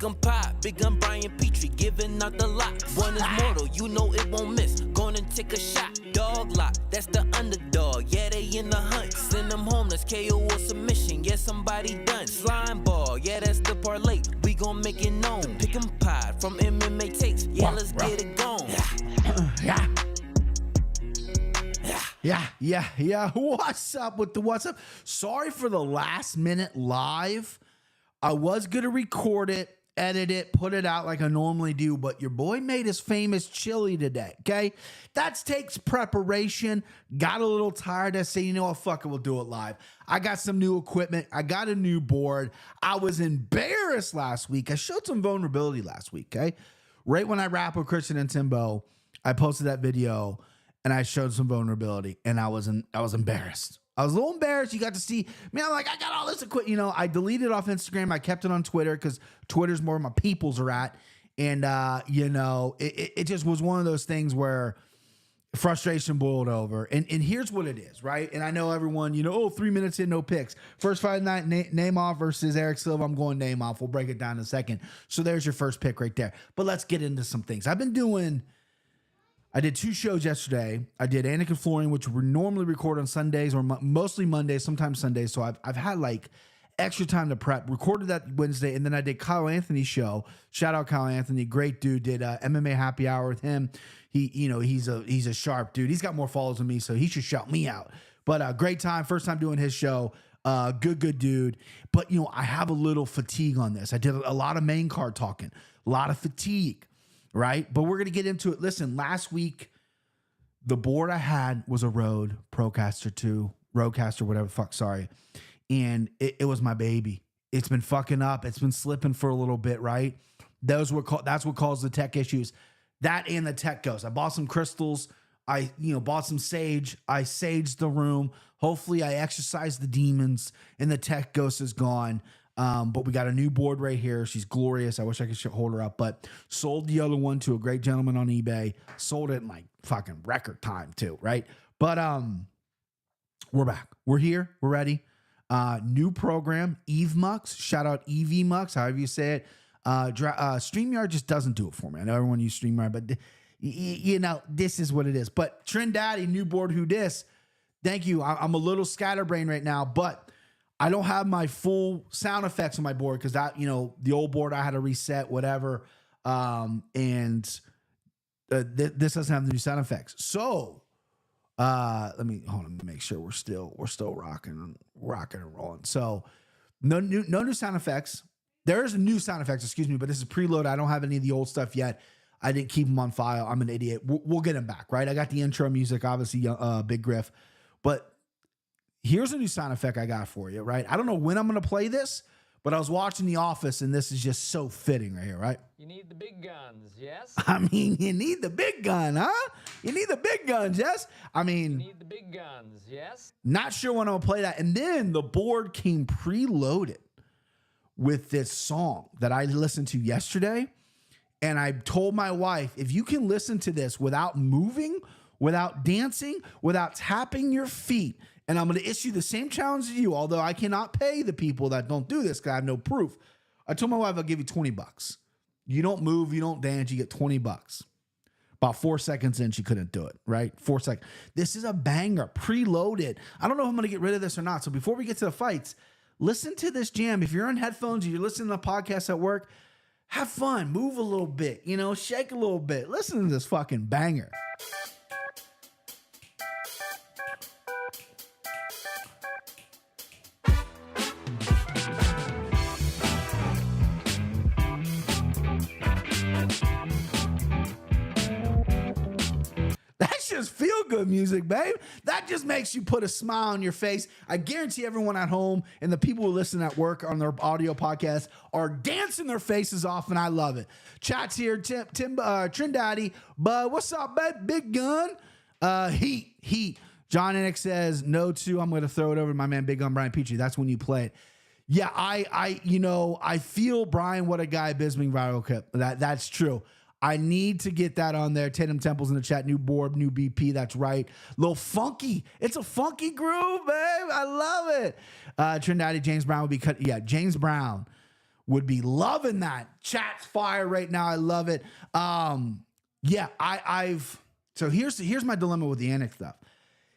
Pick 'em pop, big gun Brian Petrie, giving out the lock. One is mortal, you know it won't miss. Gonna take a shot, dog lock, that's the underdog. Yeah, they in the hunt. Send them home, that's KO or submission. Yeah, somebody done. Slime ball, yeah, that's the parlay. We gon' make it known. Pick 'em pop from MMA takes. Yeah, let's get it going. Yeah. What's up with the what's up? Sorry for the last minute live. I was going to record it, edit it, put it out like I normally do, but your boy made his famous chili today, okay? That takes preparation. Got a little tired. I say, you know what, fuck it, we'll do it live. I got some new equipment. I got a new board. I was embarrassed last week. I showed some vulnerability last week, okay? Right when I wrapped with Christian and Timbo, I posted that video and I showed some vulnerability, and I was embarrassed. I was a little embarrassed. You got to see me. I'm like, I got all this equipment. You know, I deleted it off Instagram. I kept it on Twitter because Twitter's more my peoples are at. And, you know, it just was one of those things where frustration boiled over. And here's what it is, right? And I know everyone, you know, 3 minutes in, no picks. First fight night, name off versus Eric Silva. I'm going name off. We'll break it down in a second. So there's your first pick right there. But let's get into some things. I did 2 shows yesterday. I did Anakin Flooring, which we normally record on Sundays or mostly Mondays, sometimes Sundays. So I've had like extra time to prep. Recorded that Wednesday, and then I did Kyle Anthony's show. Shout out Kyle Anthony, great dude. Did MMA Happy Hour with him. He's a sharp dude. He's got more followers than me, so he should shout me out. But great time, first time doing his show. Good dude. But you know, I have a little fatigue on this. I did a lot of main card talking, a lot of fatigue. Right? But we're going to get into it. Listen, last week, the board I had was a Rode Procaster 2, Rodecaster, whatever the fuck, sorry. And it was my baby. It's been fucking up. It's been slipping for a little bit, right? That's what caused the tech issues. That and the tech ghost. I bought some crystals. I bought some sage. I saged the room. Hopefully I exorcised the demons and the tech ghost is gone. But we got a new board right here. She's glorious. I wish I could hold her up, but sold the other one to a great gentleman on eBay. Sold it in like fucking record time too, right? But we're back. We're here. We're ready. New program, Eve Mux. Shout out EV Mux, however you say it. StreamYard just doesn't do it for me. I know everyone uses StreamYard, but you know, this is what it is. But Trindaddy, new board, who dis? Thank you. I'm a little scatterbrained right now, but I don't have my full sound effects on my board because that, you know, the old board I had to reset, whatever. This doesn't have the new sound effects. So let me make sure we're still rocking and rolling. So no new sound effects. There's a new sound effects, excuse me, but this is preload. I don't have any of the old stuff yet. I didn't keep them on file. I'm an idiot. We'll get them back, right? I got the intro music, obviously, Big Griff, but here's a new sound effect I got for you, right? I don't know when I'm going to play this, but I was watching The Office, and this is just so fitting right here, right? You need the big guns, yes? I mean, you need the big gun, huh? You need the big guns, yes? I mean... You need the big guns, yes? Not sure when I'm going to play that. And then the board came preloaded with this song that I listened to yesterday, and I told my wife, if you can listen to this without moving, without dancing, without tapping your feet... And I'm going to issue the same challenge as you, although I cannot pay the people that don't do this because I have no proof. I told my wife I'll give you $20. You don't move, you don't dance, you get $20. About 4 seconds in, she couldn't do it, right? 4 seconds. This is a banger, preloaded. I don't know if I'm going to get rid of this or not. So before we get to the fights, listen to this jam. If you're on headphones or you're listening to a podcast at work, have fun, move a little bit, you know, shake a little bit. Listen to this fucking banger. Feel good music, babe. That just makes you put a smile on your face. I guarantee everyone at home and the people who listen at work on their audio podcast are dancing their faces off, and I love it. Chat's here, Trindaddy, but what's up, babe? Big gun, heat. John Ennick says no to. I'm going to throw it over to my man, Big Gun Brian Petrie. That's when you play it. Yeah, I feel Brian. What a guy, Bisbing viral clip. That's true. I need to get that on there. Tatum Temple's in the chat. New board, new BP. That's right. Little funky. It's a funky groove, babe. I love it. Trinidad James Brown would be cut. Yeah, James Brown would be loving that. Chat's fire right now. I love it. Yeah, so here's my dilemma with the Anik stuff.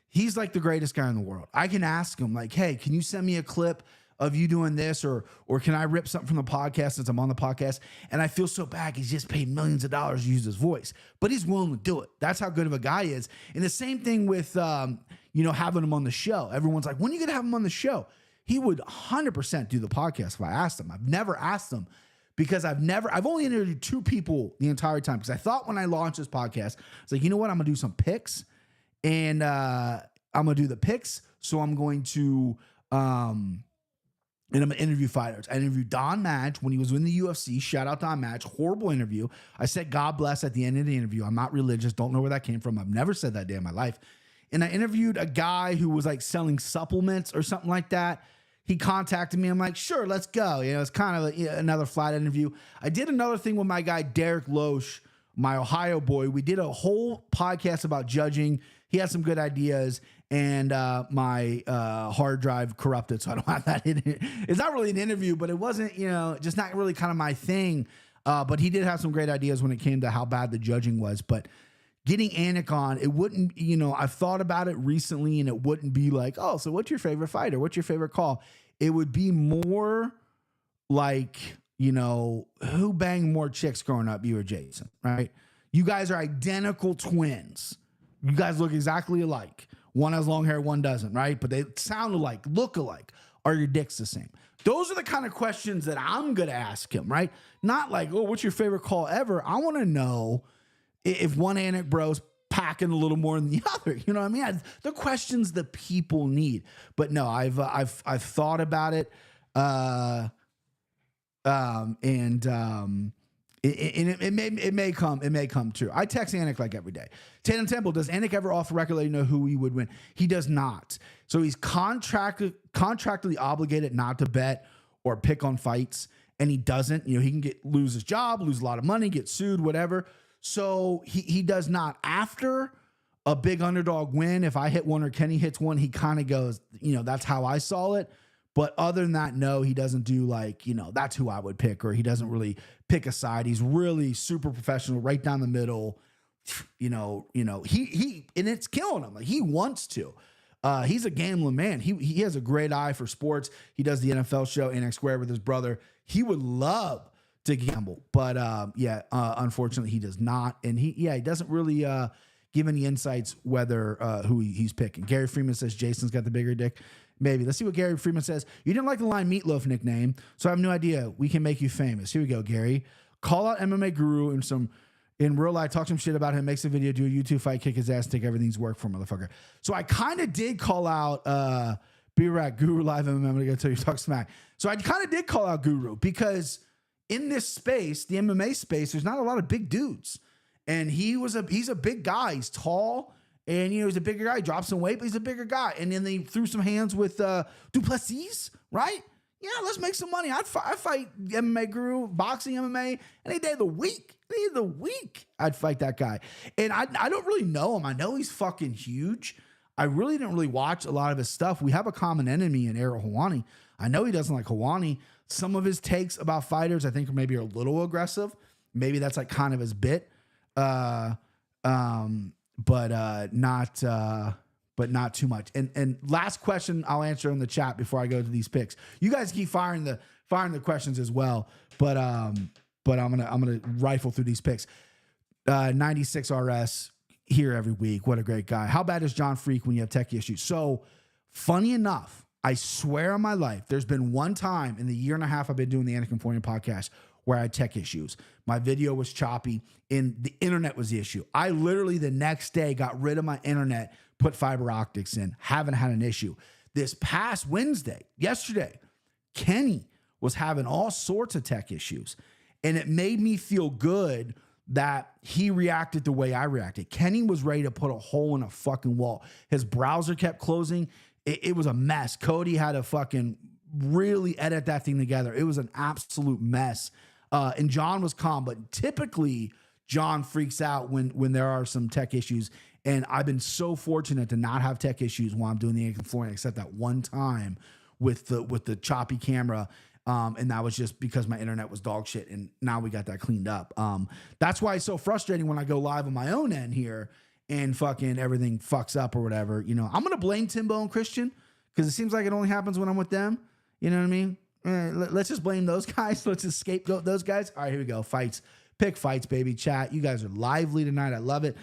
He's like the greatest guy in the world. I can ask him like, hey, can you send me a clip of you doing this, or can I rip something from the podcast since I'm on the podcast? And I feel so bad. He's just paid millions of dollars to use his voice, but he's willing to do it. That's how good of a guy he is. And the same thing with, having him on the show. Everyone's like, when are you going to have him on the show? He would 100% do the podcast if I asked him. I've never asked him because I've only interviewed 2 people the entire time. Because I thought when I launched this podcast, I was like, you know what? I'm going to do some picks, and I'm going to do the picks. So I'm going to, and I'm going to interview fighters. I interviewed Don Madge when he was in the UFC. Shout out Don Madge. Horrible interview. I said, God bless at the end of the interview. I'm not religious. Don't know where that came from. I've never said that day in my life. And I interviewed a guy who was like selling supplements or something like that. He contacted me. I'm like, sure, let's go. It's kind of another flat interview. I did another thing with my guy, Derek Loesch, my Ohio boy. We did a whole podcast about judging. He had some good ideas. And my hard drive corrupted, so I don't have that in it. It's not really an interview, but it wasn't, just not really kind of my thing. But he did have some great ideas when it came to how bad the judging was. But getting Anik on, it wouldn't, I've thought about it recently, and it wouldn't be like, oh, so what's your favorite fighter? What's your favorite call? It would be more like, who banged more chicks growing up, you or Jason, right? You guys are identical twins. You guys look exactly alike. One has long hair, one doesn't, right? But they sound alike, look alike. Are your dicks the same? Those are the kind of questions that I'm going to ask him, right? Not like, oh, what's your favorite call ever? I want to know if one Anik bro's packing a little more than the other. You know what I mean? The questions that people need. But no, I've thought about it. It may come true. I text Anik like every day. Tatum Temple, does Anik ever off the record let you know who he would win? He does not. So he's contractually obligated not to bet or pick on fights, and he doesn't. He can lose his job, lose a lot of money, get sued, whatever. So he does not. After a big underdog win, if I hit one or Kenny hits one, he kind of goes, that's how I saw it. But other than that, no, he doesn't do like, that's who I would pick, or he doesn't really pick a side. He's really super professional, right down the middle. He and it's killing him. Like, he wants to. He's a gambling man. He has a great eye for sports. He does the NFL show, Anik Square, with his brother. He would love to gamble, but unfortunately, he does not. And he doesn't really give any insights whether who he's picking. Gary Freeman says Jason's got the bigger dick. Maybe. Let's see what Gary Freeman says. You didn't like the line Meatloaf nickname, so I have no idea. We can make you famous. Here we go, Gary. Call out MMA Guru in real life, talk some shit about him, makes a video, do a YouTube fight, kick his ass, take everything's work for motherfucker. So I kind of did call out B-Rack Guru Live MMA. I'm going to go tell you talk smack. So I kind of did call out Guru because in this space, the MMA space, there's not a lot of big dudes. And he's a big guy. He's tall. And, he's a bigger guy. He dropped some weight, but he's a bigger guy. And then they threw some hands with Duplessis, right? Yeah, let's make some money. I'd fight MMA Guru, boxing MMA, any day of the week. Any day of the week, I'd fight that guy. And I don't really know him. I know he's fucking huge. I really didn't really watch a lot of his stuff. We have a common enemy in Ariel Helwani. I know he doesn't like Helwani. Some of his takes about fighters, I think, maybe are a little aggressive. Maybe that's like kind of his bit. But not too much. And last question I'll answer in the chat before I go to these picks. You guys keep firing the questions as well. But I'm gonna rifle through these picks. 96 RS here every week. What a great guy. How bad is John Freak when you have tech issues? So funny enough, I swear on my life, there's been one time in the year and a half I've been doing the Anik Conformian podcast where I had tech issues. My video was choppy and the internet was the issue. I literally the next day got rid of my internet, put fiber optics in, haven't had an issue. This past Wednesday, yesterday, Kenny was having all sorts of tech issues. And it made me feel good that he reacted the way I reacted. Kenny was ready to put a hole in a fucking wall. His browser kept closing. It was a mess. Cody had to fucking really edit that thing together. It was an absolute mess. And John was calm, but typically John freaks out when there are some tech issues. And I've been so fortunate to not have tech issues while I'm doing the Anik Conformian, except that one time with the choppy camera. And that was just because my internet was dog shit. And now we got that cleaned up. That's why it's so frustrating when I go live on my own end here and fucking everything fucks up or whatever. You know, I'm going to blame Timbo and Christian because it seems like it only happens when I'm with them. You know what I mean? Let's just blame those guys. Let's just scapegoat those guys. All right, here we go. Fights. Pick fights, baby. Chat. You guys are lively tonight. I love it.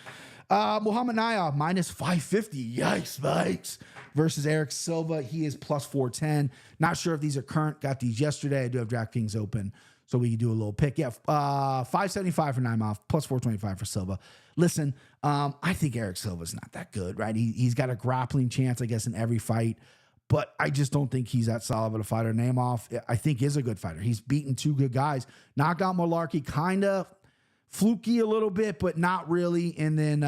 Muhammad Naya, minus 550. Yikes, bikes. Versus Eric Silva. He is plus 410. Not sure if these are current. Got these yesterday. I do have DraftKings open, so we can do a little pick. Yeah, 575 for Naimov, plus 425 for Silva. Listen, I think Eric Silva's not that good, right? He's got a grappling chance, I guess, in every fight. But I just don't think he's that solid of a fighter. Naimov, I think, is a good fighter. He's beaten two good guys. Knocked out Malarkey, kind of fluky a little bit, but not really. And then,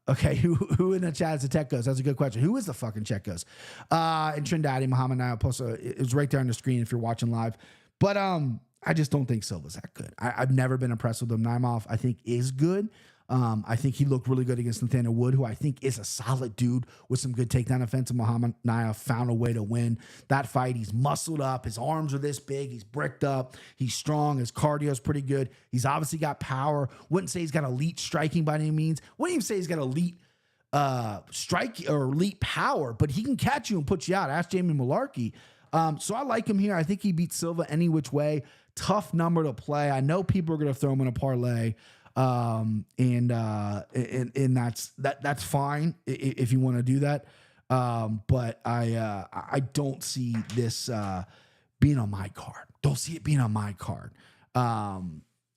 okay, who in the chat is the Tech Ghost? That's a good question. Who is the fucking Tech Ghost? And Trindade, Muhammad Naya, plus it was right there on the screen if you're watching live. But I just don't think Silva's that good. I've never been impressed with him. Naimov, I think, is good. I think he looked really good against Nathaniel Wood, who I think is a solid dude with some good takedown offense. And Muhammad Naya found a way to win that fight. He's muscled up. His arms are this big. He's bricked up. He's strong. His cardio is pretty good. He's obviously got power. Wouldn't say he's got elite striking by any means. Wouldn't even say he's got elite strike or elite power, but he can catch you and put you out. Ask Jamie Malarkey. So I like him here. I think he beats Silva any which way. Tough number to play. I know people are going to throw him in a parlay. And that's fine if you want to do that. But I don't see this being on my card. Don't see it being on my card.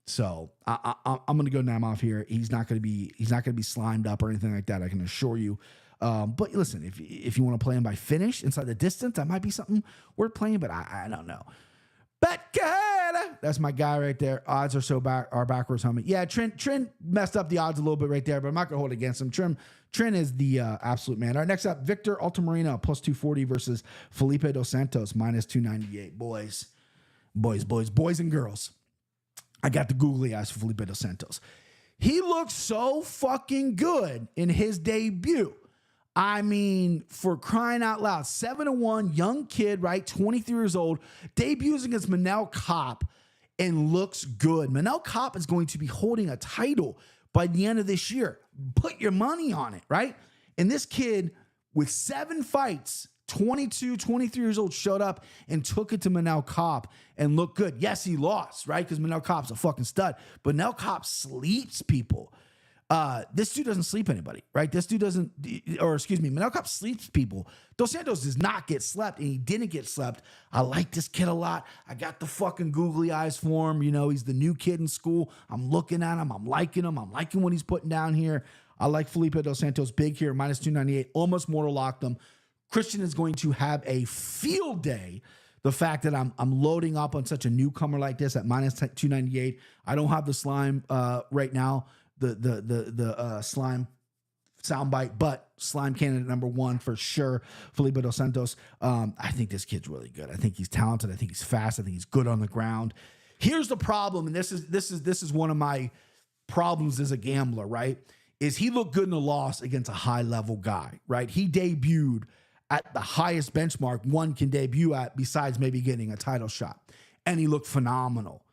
So I'm going to go Naimov here. He's not going to be slimed up or anything like that. I can assure you. But listen, if you want to play him by finish inside the distance, that might be something worth playing, but I don't know. Betcada. That's my guy right there. Odds are backwards, homie. Yeah, Trent messed up the odds a little bit right there, but I'm not gonna hold it against him. Trent is the absolute man. All right, next up, Victor Altamirano plus 240 versus Felipe Dos Santos minus 298. Boys and girls. I got the googly eyes for Felipe Dos Santos. He looks so fucking good in his debut. I mean, for crying out loud, 7-1, young kid, right? 23 years old, debuts against Manel Kopp and looks good. Manel Kopp is going to be holding a title by the end of this year. Put your money on it, right? And this kid with 7 fights, 22, 23 years old, showed up and took it to Manel Kopp and looked good. Yes, he lost, right? Because Manel Kopp's a fucking stud. But Manel Kopp sleeps people. This dude doesn't sleep anybody, right? This dude doesn't, or excuse me, Manel Kopp sleeps people. Dos Santos does not get slept, and he didn't get slept. I like this kid a lot. I got the fucking googly eyes for him. You know, he's the new kid in school. I'm looking at him. I'm liking him. I'm liking what he's putting down here. I like Felipe Dos Santos big here, minus 298. Almost mortal locked him. Christian is going to have a field day. The fact that I'm loading up on such a newcomer like this at minus 298. I don't have the slime right now. The slime soundbite, but slime candidate number 1 for sure. Felipe Dos Santos. I think this kid's really good. I think he's talented. I think he's fast. I think he's good on the ground. Here's the problem, and this is one of my problems as a gambler, right? Is he looked good in the loss against a high level guy, right? He debuted at the highest benchmark one can debut at, besides maybe getting a title shot, and he looked phenomenal.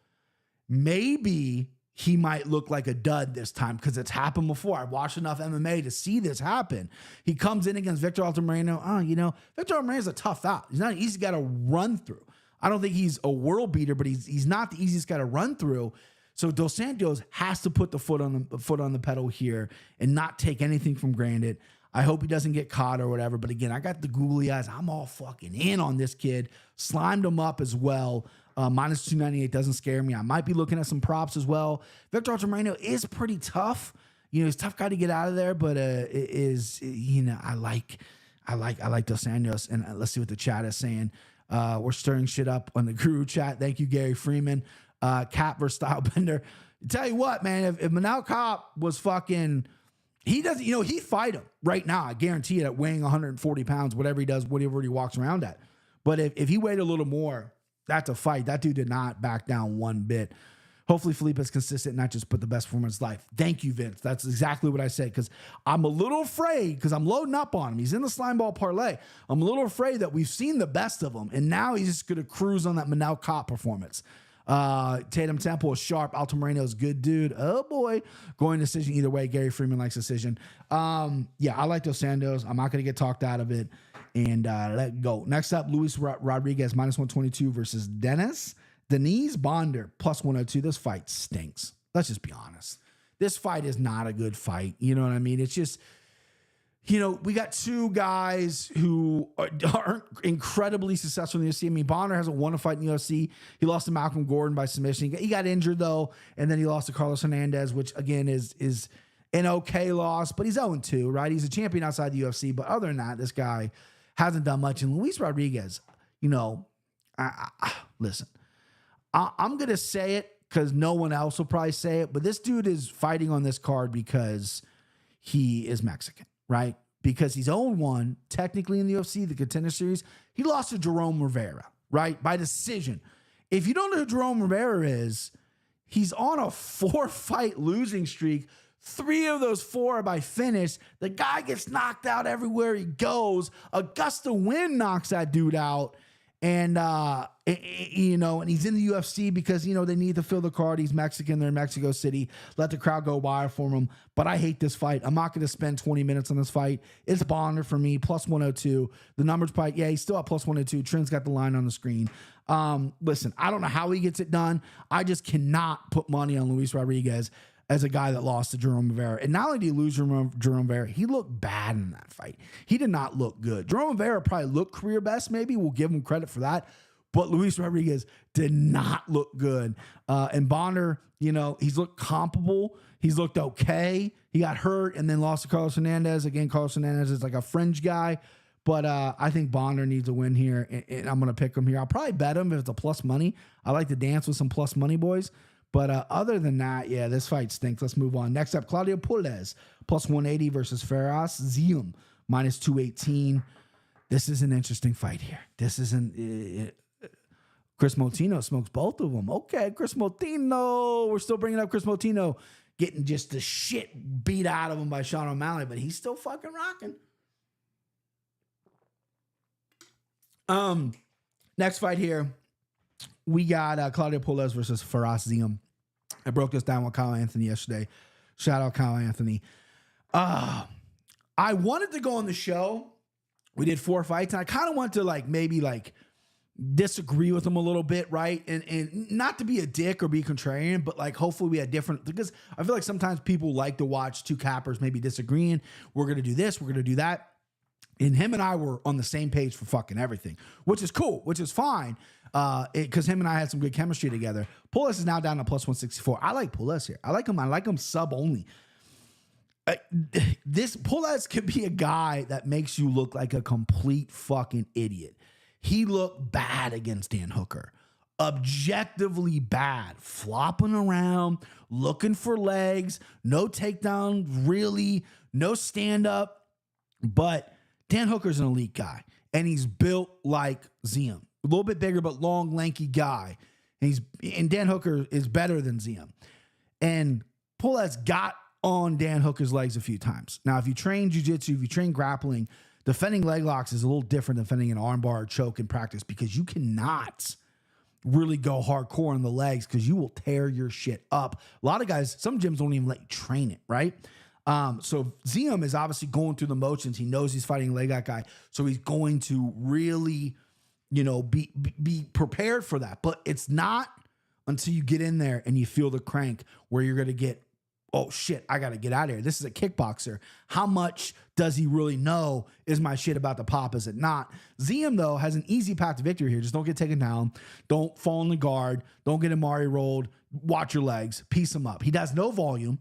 Maybe he might look like a dud this time because it's happened before. I've watched enough MMA to see this happen. He comes in against Victor Altamirano. Victor Altamirano's a tough out. He's not an easy guy to run through. I don't think he's a world beater, but he's not the easiest guy to run through. So Dos Santos has to put the foot on the pedal here and not take anything for granted. I hope he doesn't get caught or whatever. But again, I got the googly eyes. I'm all fucking in on this kid. Slimed him up as well. Minus 298 doesn't scare me. I might be looking at some props as well. Victor Altamirano is pretty tough. You know, he's a tough guy to get out of there, but I like Dos Santos. And let's see what the chat is saying. We're stirring shit up on the Guru chat. Thank you, Gary Freeman. Cap versus Stylebender. Tell you what, man, if Manel Kopp was fucking, he doesn't, he'd fight him right now. I guarantee it, at weighing 140 pounds, whatever he does, whatever he walks around at. But if he weighed a little more, that's a fight. That dude did not back down one bit. Hopefully Felipe is consistent, not just put the best form in his life. Thank you, Vince. That's exactly what I said, because I'm a little afraid, because I'm loading up on him. He's in the slime ball parlay. I'm a little afraid that we've seen the best of him, and now he's just going to cruise on that Manel Cop performance. Tatum Temple is sharp. Alto Moreno is good, dude. Oh, boy. Going decision either way. Gary Freeman likes decision. Yeah, I like Dos Santos. I'm not going to get talked out of it. And let go. Next up, Luis Rodriguez, minus 122 versus Denise Bonder, plus 102. This fight stinks. Let's just be honest. This fight is not a good fight. You know what I mean? It's just, we got two guys who aren't incredibly successful in the UFC. I mean, Bonner hasn't won a fight in the UFC. He lost to Malcolm Gordon by submission. He got injured, though, and then he lost to Carlos Hernandez, which, again, is an okay loss, but he's 0-2, right? He's a champion outside the UFC, but other than that, this guy hasn't done much. And Luis Rodriguez, listen, I'm going to say it because no one else will probably say it, but this dude is fighting on this card because he is Mexican, right? Because he's 0-1, technically in the UFC, the Contender Series. He lost to Jerome Rivera, right? By decision. If you don't know who Jerome Rivera is, he's on a 4-fight losing streak. 3 of those 4 are by finish. The guy gets knocked out everywhere he goes. A gust of wind knocks that dude out. And, and he's in the UFC because, they need to fill the card. He's Mexican. They're in Mexico City. Let the crowd go wild for him. But I hate this fight. I'm not going to spend 20 minutes on this fight. It's Bonner for me, plus 102. The numbers probably, he's still at plus 102. Trent's got the line on the screen. Listen, I don't know how he gets it done. I just cannot put money on Luis Rodriguez as a guy that lost to Jerome Rivera. And not only did he lose Jerome Rivera, he looked bad in that fight. He did not look good. Jerome Rivera probably looked career best, maybe. We'll give him credit for that. But Luis Rodriguez did not look good. And Bonner, he's looked comparable. He's looked okay. He got hurt and then lost to Carlos Hernandez. Again, Carlos Hernandez is like a fringe guy. But I think Bonner needs a win here, and I'm going to pick him here. I'll probably bet him if it's a plus money. I like to dance with some plus money boys. But other than that, this fight stinks. Let's move on. Next up, Claudio Puelles, plus 180 versus Fares Ziam, minus 218. This is an interesting fight here. This isn't... Chris Motino smokes both of them. Okay, Chris Motino. We're still bringing up Chris Motino getting just the shit beat out of him by Sean O'Malley, but he's still fucking rocking. Next fight here. We got Claudio Puelles versus Fares Ziam. I broke this down with Kyle Anthony yesterday. Shout out Kyle Anthony. I wanted to go on the show. We did 4 fights, and I kind of want to maybe disagree with him a little bit, right? And not to be a dick or be contrarian, but hopefully we had different, because I feel like sometimes people like to watch 2 cappers maybe disagreeing. We're going to do this, we're going to do that. And him and I were on the same page for fucking everything, which is cool, which is fine. Because him and I had some good chemistry together. Puelles is now down to plus 164. I like Puelles here. I like him sub only. This Puelles could be a guy that makes you look like a complete fucking idiot. He looked bad against Dan Hooker. Objectively bad. Flopping around, looking for legs, no takedown, really, no stand-up. But Dan Hooker's an elite guy, and he's built like Ziam. A little bit bigger, but long, lanky guy. And Dan Hooker is better than Ziam. And Puelles got on Dan Hooker's legs a few times. Now, if you train jiu-jitsu, if you train grappling, defending leg locks is a little different than defending an armbar or choke in practice, because you cannot really go hardcore on the legs because you will tear your shit up. A lot of guys, some gyms don't even let you train it, right? So Ziam is obviously going through the motions. He knows he's fighting a leg lock guy, so he's going to really, be prepared for that. But it's not until you get in there and you feel the crank where you're going to get, oh shit, I got to get out of here. This is a kickboxer. How much does he really know? Is my shit about to pop? Is it not? Ziam, though, has an easy path to victory here. Just don't get taken down. Don't fall in the guard. Don't get Amari rolled. Watch your legs. Piece him up. He does no volume.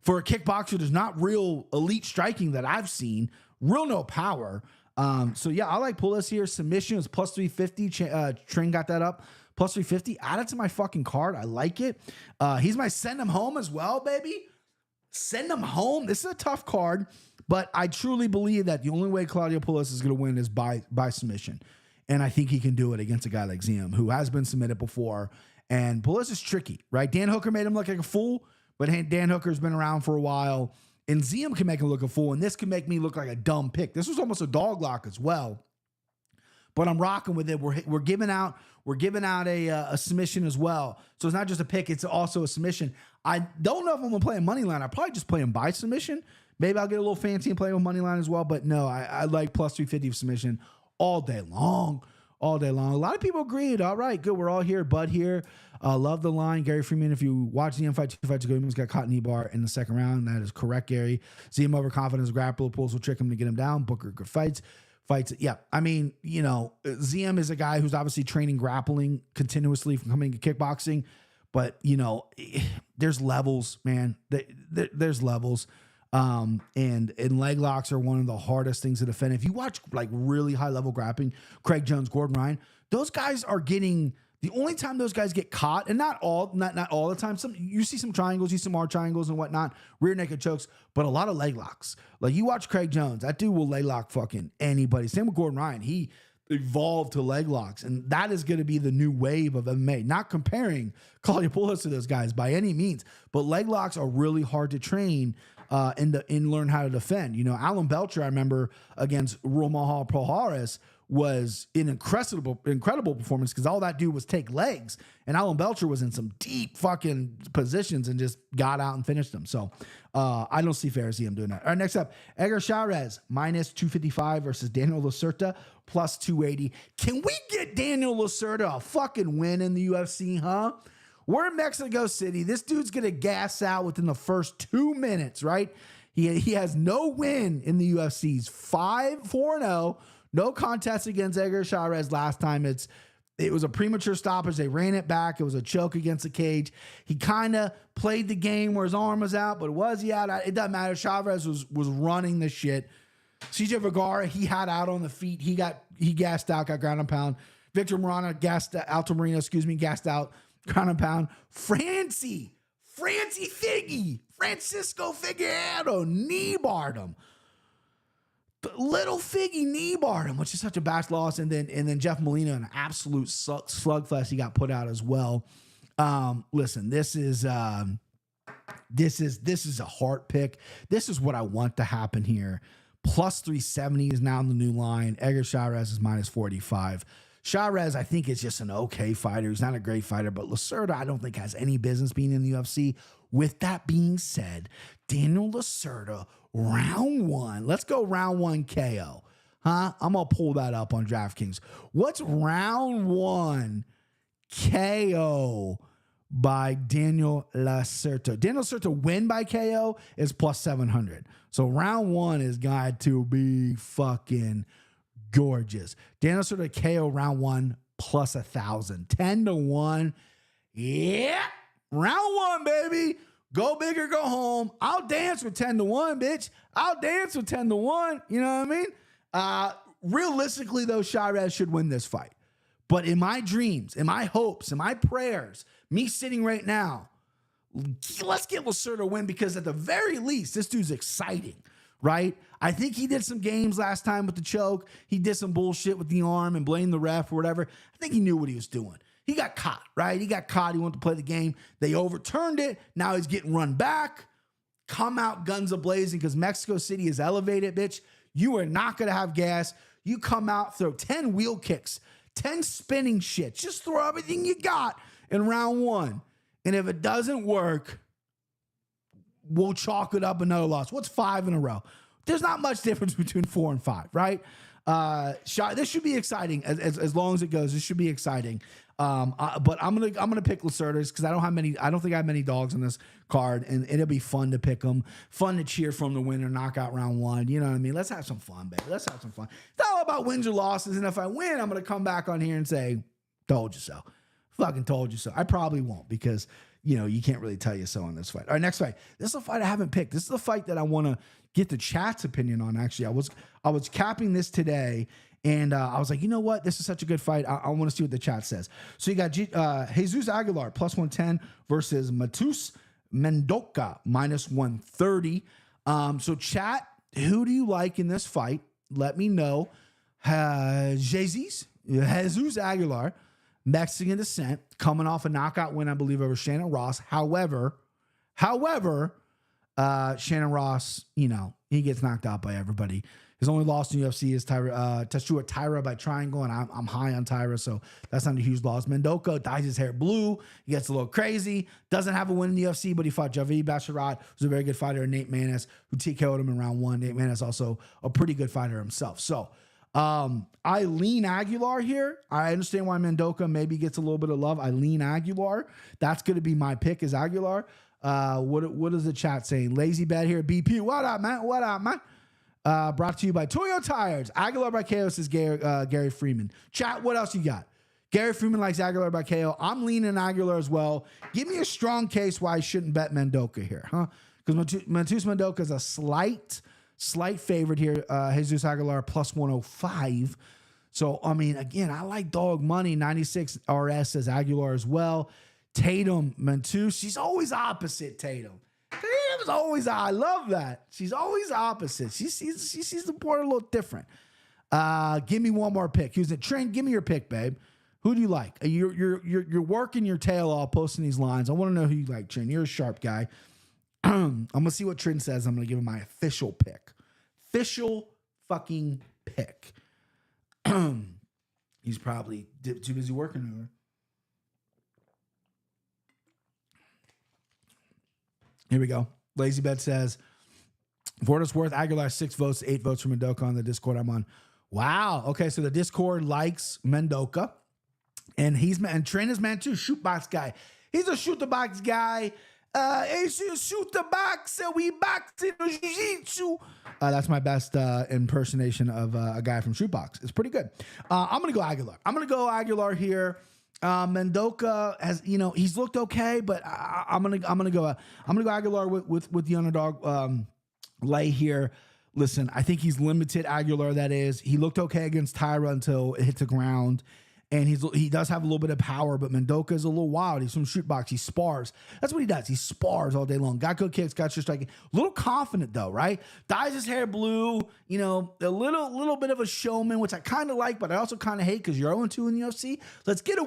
For a kickboxer, there's not real elite striking that I've seen. Real no power. So yeah, I like Puelles here. Submission is plus 350. Train got that up. Plus 350. Add it to my fucking card. I like it. He's my send him home as well, baby. Send him home. This is a tough card, but I truly believe that the only way Claudio Puelles is going to win is by submission. And I think he can do it against a guy like Ziam, who has been submitted before And Pulisic's tricky, right? Dan Hooker made him look like a fool, but Dan Hooker's been around for a while. And Ziem can make him look a fool, and this can make me look like a dumb pick. This was almost a dog lock as well, but I'm rocking with it. We're giving out a submission as well. So it's not just a pick; it's also a submission. I don't know if I'm gonna play a money line. I probably just play him by submission. Maybe I'll get a little fancy and play with money line as well. But no, I like plus 350 of submission all day long. All day long. A lot of people agreed. All right, good. We're all here. Bud here. Love the line. Gary Freeman, if you watch the fight 2 fights ago, he got caught knee bar in the second round. That is correct, Gary. Ziem overconfidence, grappler pulls will trick him to get him down. Booker good fights. Yeah. I mean, Ziem is a guy who's obviously training grappling continuously from coming to kickboxing. But, there's levels, man. There's levels. And leg locks are one of the hardest things to defend. If you watch like really high level grappling, Craig Jones, Gordon Ryan, those guys are getting the only time those guys get caught, and not all the time. You see some triangles, you see some hard triangles and whatnot, rear naked chokes, but a lot of leg locks. Like you watch Craig Jones, that dude will leg lock fucking anybody. Same with Gordon Ryan. He evolved to leg locks, and that is going to be the new wave of MMA. Not comparing Claudio Pulis to those guys by any means, but leg locks are really hard to train and learn how to defend. Alan Belcher, I remember against Romaha Proharis was an incredible performance because all that dude was take legs, and Alan Belcher was in some deep fucking positions and just got out and finished them. So I don't see Faraziem doing that. All right, next up, Edgar Chavez minus 255 versus Daniel Lacerda plus 280. Can we get Daniel Lacerda a fucking win in the UFC, huh? We're in Mexico City. This dude's going to gas out within the first 2 minutes, right? He has no win in the UFC's 4-0. No contest against Edgar Chavez last time. It was a premature stoppage. They ran it back. It was a choke against the cage. He kind of played the game where his arm was out, but was he out? It doesn't matter. Chavez was running the shit. CJ Vergara, he had out on the feet. He gassed out, got ground and pound. Victor Morano gassed out, gassed out, ground and pound. Francie Figgy, Francisco Figueiredo knee-barred him. Little Figgy knee-barred him, which is such a bad loss. And then Jeff Molina, an absolute slugfest, he got put out as well. Listen, this is a heart pick. This is what I want to happen here. Plus 370 is now the new line. Edgar Chavez is minus 45. Chavez, I think, is just an okay fighter. He's not a great fighter, but Lacerda, I don't think has any business being in the UFC. With that being said, Daniel Lacerda, round 1. Let's go round 1 KO. Huh? I'm going to pull that up on DraftKings. What's round 1 KO by Daniel Lacerda? Daniel Lacerda win by KO is plus 700. So round 1 is got to be fucking gorgeous. Daniel Lacerda KO round 1 plus 1,000. 10-1. Yeah. Round 1, baby. Go big or go home. I'll dance with 10-1, bitch. I'll dance with 10-1. You know what I mean? Realistically, though, Chavez should win this fight. But in my dreams, in my hopes, in my prayers, me sitting right now, let's get Lacerda a win because at the very least, this dude's exciting, right? I think he did some games last time with the choke. He did some bullshit with the arm and blamed the ref or whatever. I think he knew what he was doing. He got caught, right? He got caught. He wanted to play the game. They overturned it. Now he's getting run back. Come out guns a-blazing because Mexico City is elevated, bitch. You are not going to have gas. You come out, throw 10 wheel kicks, 10 spinning shit. Just throw everything you got in round 1. And if it doesn't work, we'll chalk it up another loss. What's 5 in a row? There's not much difference between 4 and 5, right? This should be exciting as long as it goes. This should be exciting. But I'm gonna pick Lacerda because I don't think I have many dogs on this card, and it'll be fun to pick them, fun to cheer from the winner, knockout round 1. You know what I mean? Let's have some fun, baby. Let's have some fun. It's not all about wins or losses. And if I win, I'm gonna come back on here and say, "Told you so." Fucking told you so. I probably won't because you can't really tell you so on this fight. All right, next fight. This is a fight I haven't picked. This is a fight that I want to get the chat's opinion on. Actually, I was capping this today. And I was like, you know what? This is such a good fight. I want to see what the chat says. So you got Jesus Aguilar, plus 110 versus Matus Mendoca, minus 130. So chat, who do you like in this fight? Let me know. Jesus Aguilar, Mexican descent, coming off a knockout win, I believe, over Shannon Ross. However, Shannon Ross, he gets knocked out by everybody. His only loss in UFC is Teshua Tyra by triangle, and I'm high on Tyra, so that's not a huge loss. Mendoka dyes his hair blue. He gets a little crazy. Doesn't have a win in the UFC, but he fought Javid Basharat, who's a very good fighter, and Nate Maness, who TKO'd him in round 1. Nate Maness also a pretty good fighter himself. So I lean Aguilar here. I understand why Mendoka maybe gets a little bit of love. I lean Aguilar. That's going to be my pick is Aguilar. What is the chat saying? Lazy bet here. BP. What up, man? What up, man? Brought to you by Toyo Tires. Aguilar by KO says Gary Freeman. Chat, what else you got? Gary Freeman likes Aguilar by KO. I'm leaning Aguilar as well. Give me a strong case why I shouldn't bet Mendoka here, huh? Because Matus Mendoka is a slight favorite here. Jesus Aguilar plus 105. So, I mean, again, I like dog money. 96 RS says Aguilar as well. Tatum, Matus, she's always opposite Tatum. Tatum's always, I love that. She's always opposite. She sees the board a little different. Give me one more pick. Who's it? Trent, give me your pick, babe. Who do you like? You're working your tail off posting these lines. I want to know who you like, Trent. You're a sharp guy. I'm going to see what Trent says. I'm going to give him my official pick. Official fucking pick. He's probably too busy working over. Here we go. Lazy Bet says, for what it's worth, Aguilar 6 votes, 8 votes for Mendoka on the Discord I'm on. Wow. Okay, so the Discord likes Mendoka. And Trent is man too, shoot box guy. He's a shoot the box guy. He's a shoot the box, and we box in the jiu-jitsu. That's my best impersonation of a guy from Shootbox. It's pretty good. I'm gonna go Aguilar here. Mendoka has, he's looked okay, but I'm gonna go Aguilar with the underdog lay here. Listen, I think he's limited. Aguilar, that is. He looked okay against Tyra until it hit the ground. And he does have a little bit of power, but Mendoka is a little wild. He's from Shootbox. He spars. That's what he does. He spars all day long. Got good kicks, got your striking. A little confident though, right? Dyes his hair blue. A little bit of a showman, which I kind of like, but I also kind of hate because you're 0-2 in the UFC. Let's get a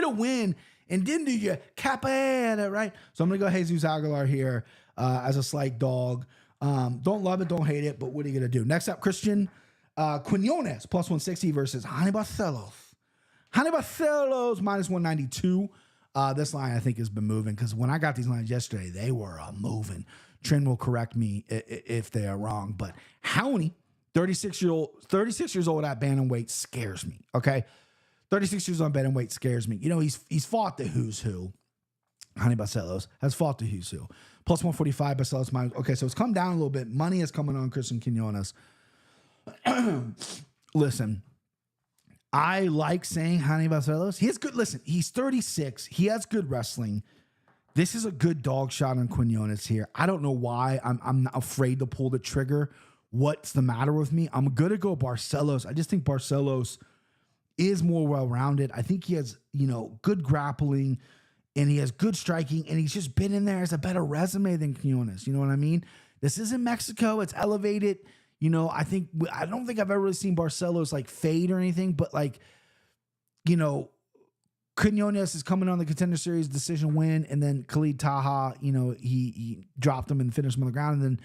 win. And didn't do your capoeira, right? So I'm gonna go Jesus Aguilar here as a slight dog. Don't love it, don't hate it, but what are you gonna do? Next up, Christian Quinones plus 160 versus Hani Barcelos. Hani Barcelos minus 192. This line I think has been moving because when I got these lines yesterday, they were moving. Trent will correct me if they are wrong, but Hani, 36 years old at bantamweight scares me. Okay, 36 years on bantamweight scares me. He's fought the who's who. Hani Barcelos has fought the who's who. Plus 145 Barcelos minus. Okay, so it's come down a little bit. Money is coming on Christian Quinones. Listen, I like saying Hani Barcelos. He has good. Listen, he's 36. He has good wrestling. This is a good dog shot on Quinones here. I don't know why. I'm not afraid to pull the trigger. What's the matter with me? I'm gonna go Barcelos. I just think Barcelos is more well-rounded. I think he has, good grappling and he has good striking and he's just been in there as a better resume than Quinones. You know what I mean? This isn't Mexico. It's elevated. I don't think I've ever really seen Barcelos fade or anything, but Quinones is coming on the Contender Series decision win, and then Khalid Taha, he dropped him and finished him on the ground, and then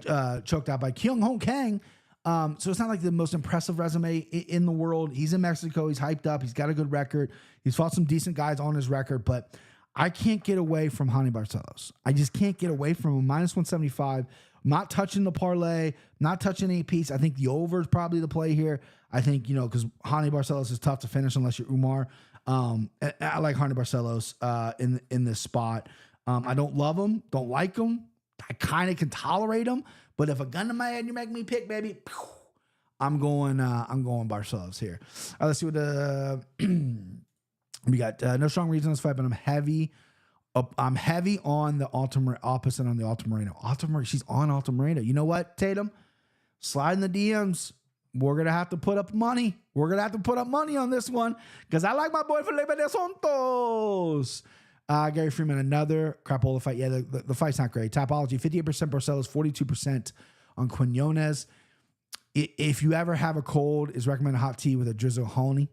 got choked out by Kyung Ho Kang. So it's not like the most impressive resume in the world. He's in Mexico. He's hyped up. He's got a good record. He's fought some decent guys on his record, but I can't get away from Hani Barcelos. I just can't get away from him. Minus 175. Not touching the parlay, not touching any piece. I think the over is probably the play here. I think, because Hani Barcelos is tough to finish unless you're Umar. I like Hani Barcelos in this spot. I don't love him, don't like him. I kind of can tolerate him, but if a gun to my head, you make me pick, baby. I'm going Barcelos here. Let's see what we got. No strong reason in this fight, but I'm heavy on the opposite on the Altamirano. She's on Altamirano. You know what, Tatum? Slide in the DMs. We're going to have to put up money. We're going to have to put up money on this one because I like my boy Felipe de Santos. Gary Freeman, another crapola fight. Yeah, the fight's not great. Topology, 58% Barcelos, 42% on Quinones. If you ever have a cold, is recommend a hot tea with a drizzle honey.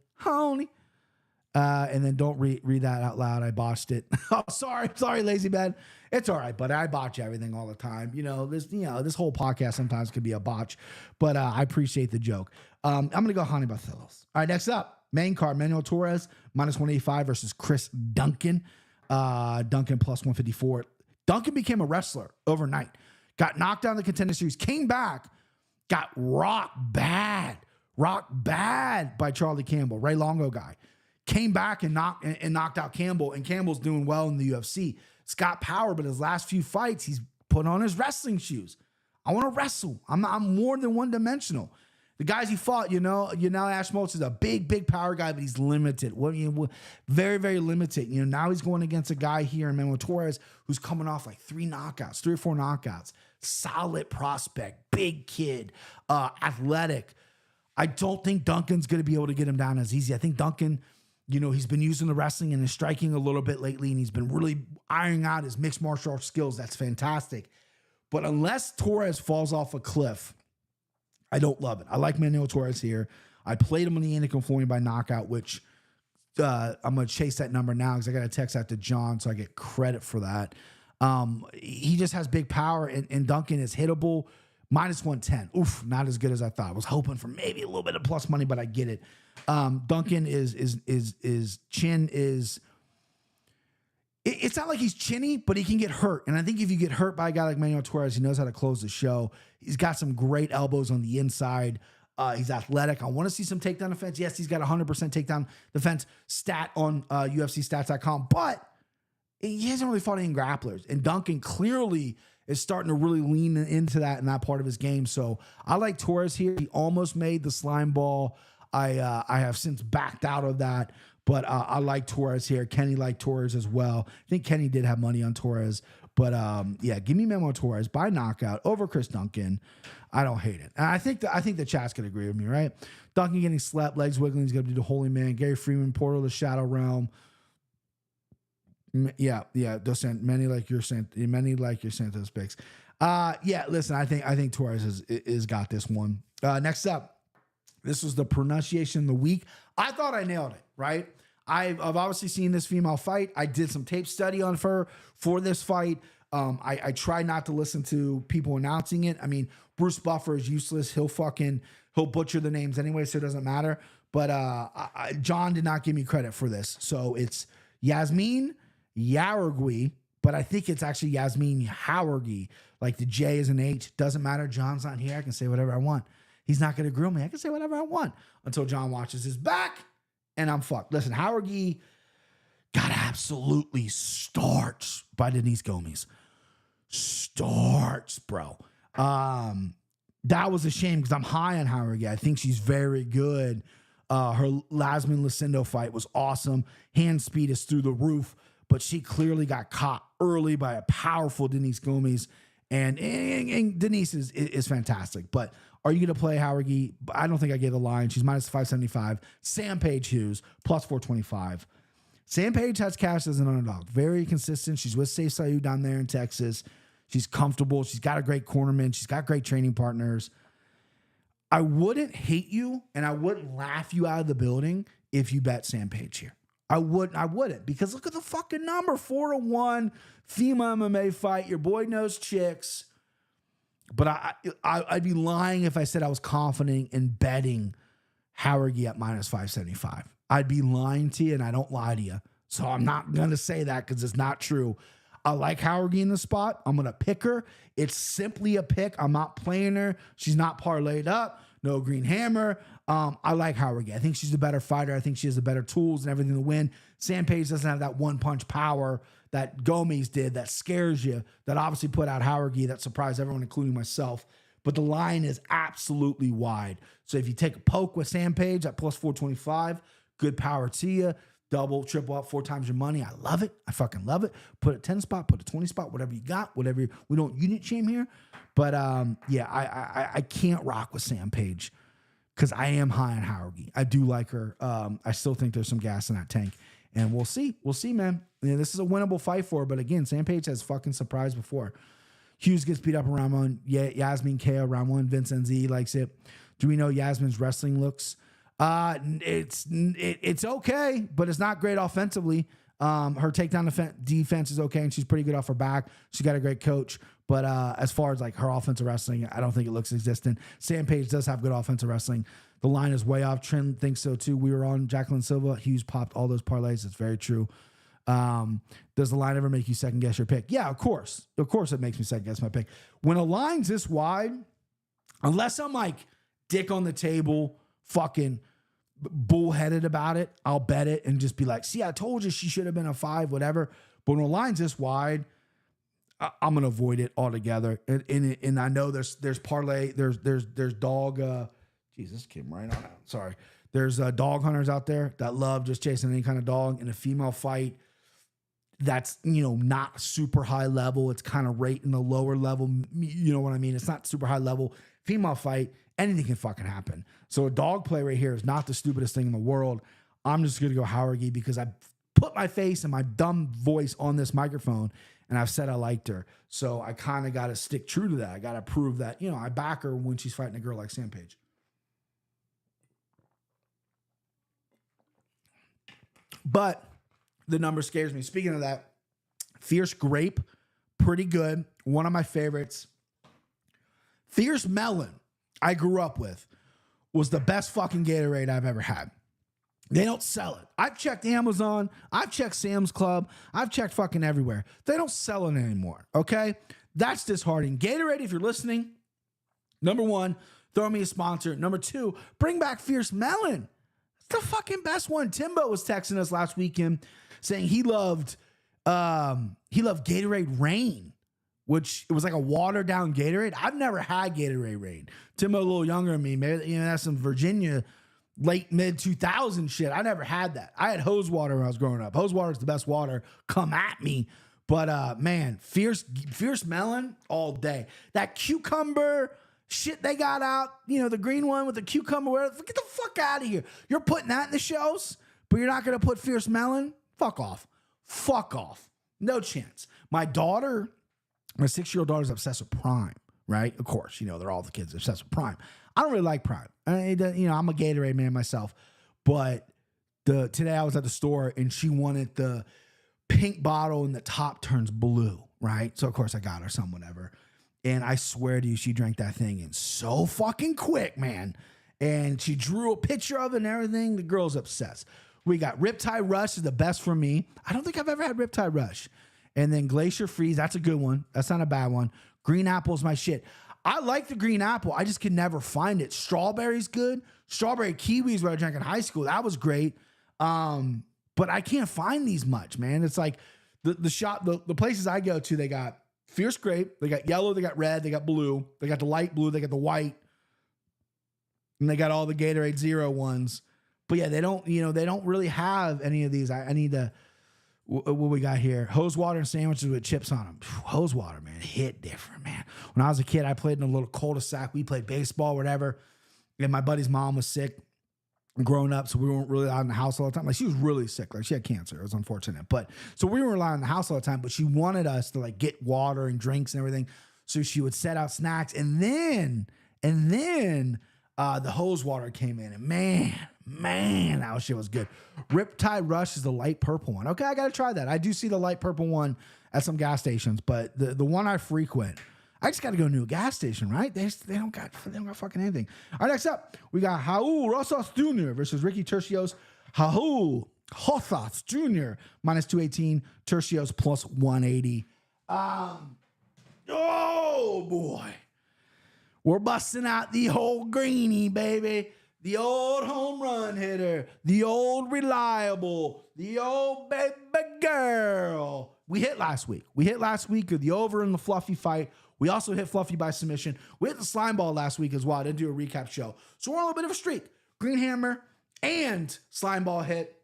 And then don't read that out loud. I botched it. Oh, sorry, lazy man. It's all right, but I botch everything all the time. This whole podcast sometimes could be a botch, but I appreciate the joke. I'm gonna go Hani Barcelos. All right, next up, main card, Manuel Torres -185 versus Chris Duncan. Duncan +154. Duncan became a wrestler overnight. Got knocked down in the Contender Series, came back, got rocked bad by Charlie Campbell, Ray Longo guy. Came back and knocked out Campbell, and Campbell's doing well in the UFC. He's got power, but his last few fights, he's put on his wrestling shoes. I want to wrestle. I'm more than one-dimensional. The guys he fought, Ash Mulch is a big power guy, but he's limited. Very, very limited. Now he's going against a guy here, Manuel Torres, who's coming off like 3 or 4 knockouts. Solid prospect, big kid, athletic. I don't think Duncan's going to be able to get him down as easy. I think Duncan, he's been using the wrestling and his striking a little bit lately, and he's been really ironing out his mixed martial arts skills. That's fantastic. But unless Torres falls off a cliff, I don't love it. I like Manuel Torres here. I played him on the Anakin Floyd by knockout, which I'm going to chase that number now because I got to text that to John so I get credit for that. He just has big power, and Duncan is hittable. -110. Oof, not as good as I thought. I was hoping for maybe a little bit of plus money, but I get it. Duncan is chin is. It's not like he's chinny, but he can get hurt. And I think if you get hurt by a guy like Manuel Torres, he knows how to close the show. He's got some great elbows on the inside. He's athletic. I want to see some takedown defense. Yes, he's got 100% takedown defense stat on UFCstats.com, but he hasn't really fought any grapplers. And Duncan clearly is starting to really lean into that in that part of his game. So I like Torres here. He almost made the slime ball. I have since backed out of that, but I like Torres here. Kenny liked Torres as well. I think Kenny did have money on Torres, but give me Manuel Torres by knockout over Chris Duncan. I don't hate it. And I think the chat's gonna agree with me, right? Duncan getting slept, legs wiggling. He's gonna do the holy man. Gary Freeman, Portal of the Shadow Realm. Yeah. Many like your Santos picks. Listen, I think Torres is got this one. Next up, this was the pronunciation of the week. I thought I nailed it, right? I've obviously seen this female fight. I did some tape study on her for this fight. I try not to listen to people announcing it. I mean, Bruce Buffer is useless. He'll butcher the names anyway, so it doesn't matter. But John did not give me credit for this. So it's Yasmin Yawargi, but I think it's actually Yasmin Yawargi. Like the J is an H. Doesn't matter. John's not here. I can say whatever I want. He's not going to grill me. I can say whatever I want until John watches his back and I'm fucked. Listen, Yawargi got absolutely starched by Denise Gomes. Starched, bro. That was a shame because I'm high on Yawargi. I think she's very good. Her Lasmin Lucindo fight was awesome. Hand speed is through the roof. But she clearly got caught early by a powerful Denise Gomes. And Denise is fantastic. But are you going to play Yawargi? I don't think I get the line. She's -575. Sam Page Hughes, +425. Sam Page has cash as an underdog. Very consistent. She's with Safe Sayu down there in Texas. She's comfortable. She's got a great cornerman. She's got great training partners. I wouldn't hate you and I wouldn't laugh you out of the building if you bet Sam Page here. I wouldn't, because look at the fucking number, 4-1 female MMA fight. Your boy knows chicks, but I'd be lying if I said I was confident in betting Yawargi at -575. I'd be lying to you, and I don't lie to you, so I'm not gonna say that because it's not true. I like Yawargi in the spot. I'm gonna pick her. It's simply a pick. I'm not playing her. She's not parlayed up. No green hammer. I like Yawargi. I think she's a better fighter. I think she has the better tools and everything to win. Sam Page doesn't have that one-punch power that Gomes did that scares you, that obviously put out Yawargi, that surprised everyone, including myself. But the line is absolutely wide. So if you take a poke with Sam Page at +425, good power to you. Double, triple up, 4 times your money. I love it. I fucking love it. Put a 10 spot, put a 20 spot, whatever you got, whatever. We don't unit shame here. But I can't rock with Sam Page because I am high on Yawargi. I do like her. I still think there's some gas in that tank. And we'll see. We'll see, man. This is a winnable fight for her. But again, Sam Page has fucking surprised before. Hughes gets beat up in round 1. Yasmin KO round 1. Vince NZ likes it. Do we know Yasmin's wrestling looks? It's okay, but it's not great offensively. Her takedown defense is okay, and she's pretty good off her back. She's got a great coach. But as far as like her offensive wrestling, I don't think it looks existent. Sam Page does have good offensive wrestling. The line is way off. Trin thinks so too. We were on Jacqueline Silva. Hughes popped all those parlays. It's very true. Does the line ever make you second guess your pick? Yeah, of course. Of course it makes me second guess my pick. When a line's this wide, unless I'm like dick on the table, fucking bullheaded about it, I'll bet it and just be like, see, I told you she should have been a 5, whatever. But when a line's this wide, I'm gonna avoid it altogether. And I know there's parlay, there's dog. Jesus, came right on out. Sorry. There's dog hunters out there that love just chasing any kind of dog in a female fight. That's, not super high level. It's kind of right in the lower level. You know what I mean? It's not super high level. Female fight, anything can fucking happen. So a dog play right here is not the stupidest thing in the world. I'm just going to go Howardy because I put my face and my dumb voice on this microphone and I've said I liked her. So I kind of got to stick true to that. I got to prove that, I back her when she's fighting a girl like Sam Page. But the number scares me. Speaking of that, Fierce Grape, pretty good. One of my favorites. Fierce Melon, I grew up with, was the best fucking Gatorade I've ever had. They don't sell it. I've checked Amazon. I've checked Sam's Club. I've checked fucking everywhere. They don't sell it anymore, okay? That's disheartening. Gatorade, if you're listening, number 1, throw me a sponsor. Number 2, bring back Fierce Melon. It's the fucking best one. Timbo was texting us last weekend saying he loved Gatorade Rain, which it was like a watered down Gatorade. I've never had Gatorade Rain. Timbo a little younger than me. Maybe that's some Virginia late mid 2000 shit. I never had that. I had hose water when I was growing up. Hose water is the best water. Come at me. But man, Fierce Melon all day. That cucumber shit they got out, the green one with the cucumber. Get the fuck out of here. You're putting that in the shows, but you're not going to put Fierce Melon? Fuck off. Fuck off. No chance. My 6-year-old daughter's obsessed with Prime, right? Of course, they're all the kids obsessed with Prime. I don't really like Prime. I'm a Gatorade man myself, but today I was at the store and she wanted the pink bottle and the top turns blue, right? So of course I got her some, whatever. And I swear to you, she drank that thing in so fucking quick, man. And she drew a picture of it and everything. The girl's obsessed. We got Riptide Rush is the best for me. I don't think I've ever had Riptide Rush. And then Glacier Freeze, that's a good one. That's not a bad one. Green Apple's my shit. I like the green apple. I just could never find it. Strawberry's good. Strawberry Kiwis, what I drank in high school, that was great. But I can't find these much, man. It's like the places I go to, they got Fierce Grape, they got yellow, they got red, they got blue, they got the light blue, they got the white, and they got all the Gatorade Zero ones. But yeah, they don't really have any of these. I need to, what we got here? Hose water and sandwiches with chips on them. Hose water, man, hit different, man. When I was a kid, I played in a little cul-de-sac. We played baseball, whatever. And my buddy's mom was sick growing up, so we weren't really out in the house all the time. Like, she was really sick. Like, she had cancer. It was unfortunate. But so we were allowed in the house all the time, but she wanted us to like get water and drinks and everything. So she would set out snacks, and then the hose water came in, and man, that shit was good. Riptide Rush is the light purple one. Okay, I gotta try that. I do see the light purple one at some gas stations, but the one I frequent, I just gotta go to a gas station, right? They don't got fucking anything. All right, next up, we got Raul Rosas Jr. versus Ricky Tercios. Raul Rosas Jr. minus 218, Tercios plus 180. Oh boy. We're busting out the old greenie, baby. The old home run hitter. The old reliable. The old baby girl. We hit last week. With the over in the Fluffy fight. We also hit Fluffy by submission. We hit the slime ball last week as well. I didn't do a recap show. So we're on a little bit of a streak. Green Hammer and slime ball hit.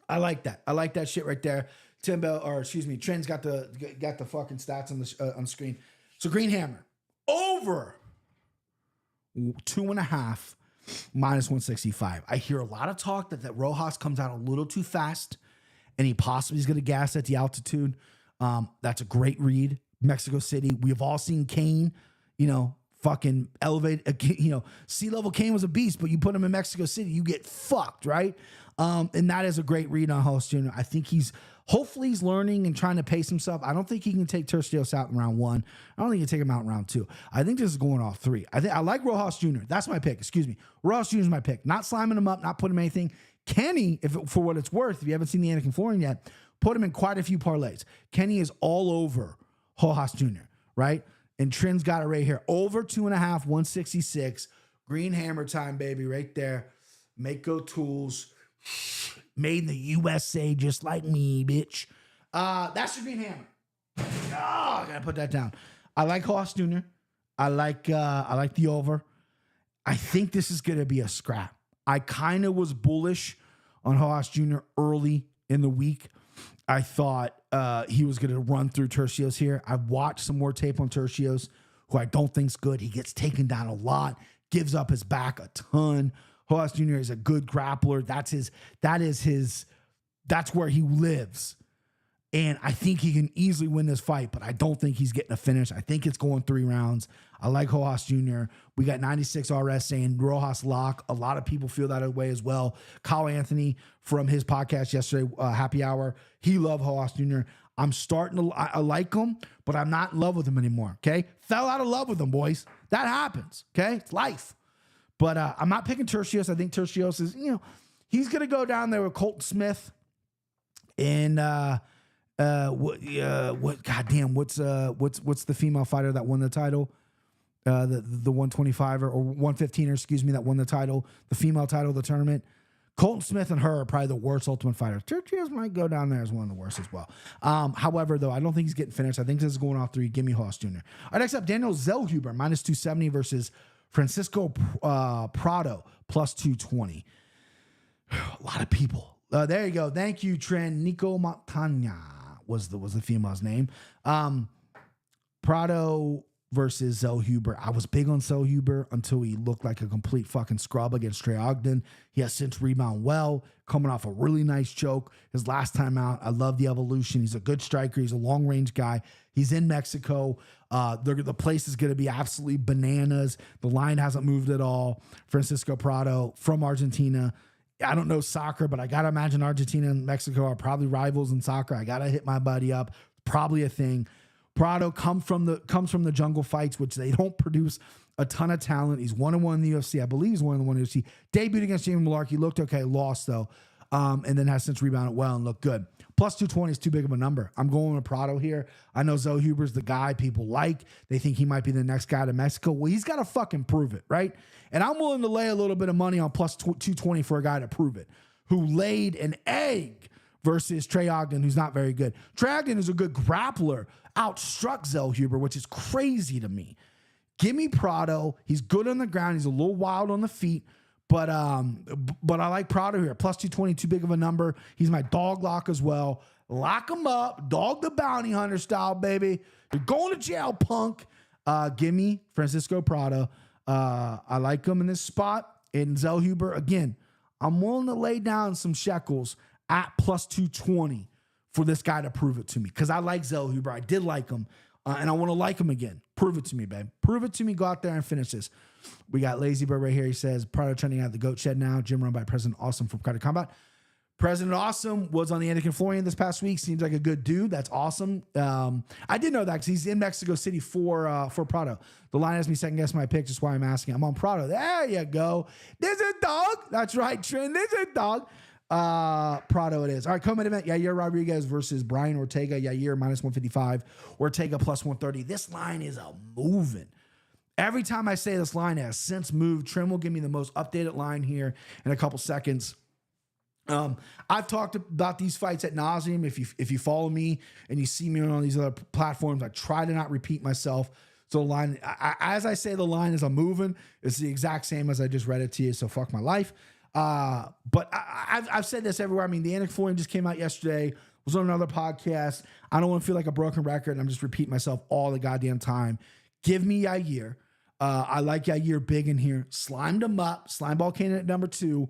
I like that. I like that shit right there. Trent's got the fucking stats on the screen. So Green Hammer over 2.5 minus 165. I hear a lot of talk that Rojas comes out a little too fast and he possibly is going to gas at the altitude. That's a great read. Mexico City. We have all seen Kane, fucking sea level Kane was a beast, but you put him in Mexico City, you get fucked, right? And that is a great read on Rojas Jr. I think hopefully he's learning and trying to pace himself. I don't think he can take Tercios out in round 1. I don't think he can take him out in round 2. I think this is going off 3. I like Rojas Jr. That's my pick. Excuse me. Rojas Jr. is my pick. Not slamming him up, not putting him anything. Kenny, for what it's worth, if you haven't seen the Anakin Flooring yet, put him in quite a few parlays. Kenny is all over Rojas Jr., right? And Trin's got it right here. Over 2.5, 166. Green hammer time, baby, right there. Mako Tools. Made in the USA, just like me, bitch. That's the green hammer. Oh, I gotta put that down. I like Rojas Jr. I like the over. I think this is gonna be a scrap. I kind of was bullish on Rojas Jr. early in the week. I thought he was going to run through Tercios here. I've watched some more tape on Tercios, who I don't think's good. He gets taken down a lot, gives up his back a ton. Rojas Jr. is a good grappler. That's where he lives. And I think he can easily win this fight, but I don't think he's getting a finish. I think it's going 3 rounds. I like Rojas Jr. We got 96 RS saying Rojas lock. A lot of people feel that way as well. Kyle Anthony from his podcast yesterday, Happy Hour, he loved Rojas Jr. I'm starting to, I like him, but I'm not in love with him anymore, okay? Fell out of love with him, boys. That happens, okay? It's life. But I'm not picking Tercios. I think Tercios is, he's going to go down there with Colton Smith and, what's the female fighter that won the title? The 125 or 115er, excuse me, that won the title, the female title of the tournament. Colton Smith and her are probably the worst Ultimate Fighter. Tercios might go down there as one of the worst as well. However, though, I don't think he's getting finished. I think this is going off 3. Give me Rojas Jr. All right, next up, Daniel Zellhuber, minus 270 versus Francisco Prado, plus 220. A lot of people. There you go. Thank you, Trent. Nico Montagna was the female's name. Prado versus Zellhuber. I was big on Zellhuber until he looked like a complete fucking scrub against Trey Ogden. He has since rebounded well, coming off a really nice choke his last time out. I love the evolution. He's a good striker. He's a long-range guy. He's in Mexico. The place is going to be absolutely bananas. The line hasn't moved at all. Francisco Prado from Argentina. I don't know soccer, but I got to imagine Argentina and Mexico are probably rivals in soccer. I got to hit my buddy up. Probably a thing. Prado comes from the jungle fights, which they don't produce a ton of talent. He's 1-1 in the UFC. I believe he's 1-1 in the UFC. Debuted against Jamie Malarkey. Looked okay. Lost, though. And then has since rebounded well and looked good. Plus 220 is too big of a number. I'm going with Prado here. I know Zellhuber's the guy people like. They think he might be the next guy to Mexico. Well, he's got to fucking prove it, right? And I'm willing to lay a little bit of money on plus 220 for a guy to prove it, who laid an egg versus Trey Ogden, who's not very good. Trey Ogden is a good grappler, outstruck Zellhuber, which is crazy to me. Give me Prado. He's good on the ground. He's a little wild on the feet. But I like Prado here. Plus 220, too big of a number. He's my dog lock as well. Lock him up. Dog the bounty hunter style, baby. You're going to jail, punk. Give me Francisco Prado. I like him in this spot. And Zellhuber, again, I'm willing to lay down some shekels at plus 220 for this guy to prove it to me. Because I like Zellhuber. I did like him. And I want to like him again. Prove it to me, babe. Prove it to me. Go out there and finish this. We got Lazy Bird right here. He says, Prado trending out of the goat shed now. Gym run by President Awesome from Carter Combat. President Awesome was on the Anakin Florian this past week. Seems like a good dude. That's awesome. I did know that because he's in Mexico City for Prado. The line has me second guess my pick. Just why I'm asking. I'm on Prado. There you go. There's a dog. That's right, Trent. There's a dog. Prado it is. All right, co-main event, Yair Rodriguez versus Brian Ortega. Yair minus 155, Ortega plus 130. This line is a moving. Every time I say this line has since moved. Trim will give me the most updated line here in a couple seconds. I've talked about these fights at nauseum. If you follow me and you see me on all these other platforms, I try to not repeat myself. So the line, as I say, the line is a moving. It's the exact same as I just read it to you. So fuck my life. But I've said this everywhere. I mean, the Anakin Florian just came out yesterday, was on another podcast. I don't want to feel like a broken record, and I'm just repeating myself all the goddamn time. Give me Yair. I like Yair big in here. Slimed him up. Slime ball candidate number 2.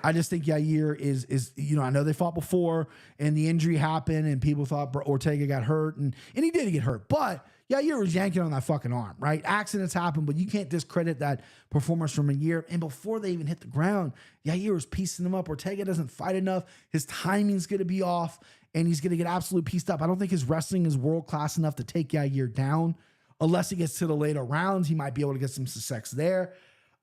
I just think Yair is I know they fought before, and the injury happened, and people thought Ortega got hurt, and he did get hurt. But Yair was yanking on that fucking arm, right? Accidents happen, but you can't discredit that performance from Yair. And before they even hit the ground, Yair was piecing them up. Ortega doesn't fight enough. His timing's going to be off, and he's going to get absolutely pieced up. I don't think his wrestling is world-class enough to take Yair down. Unless he gets to the later rounds, he might be able to get some success there.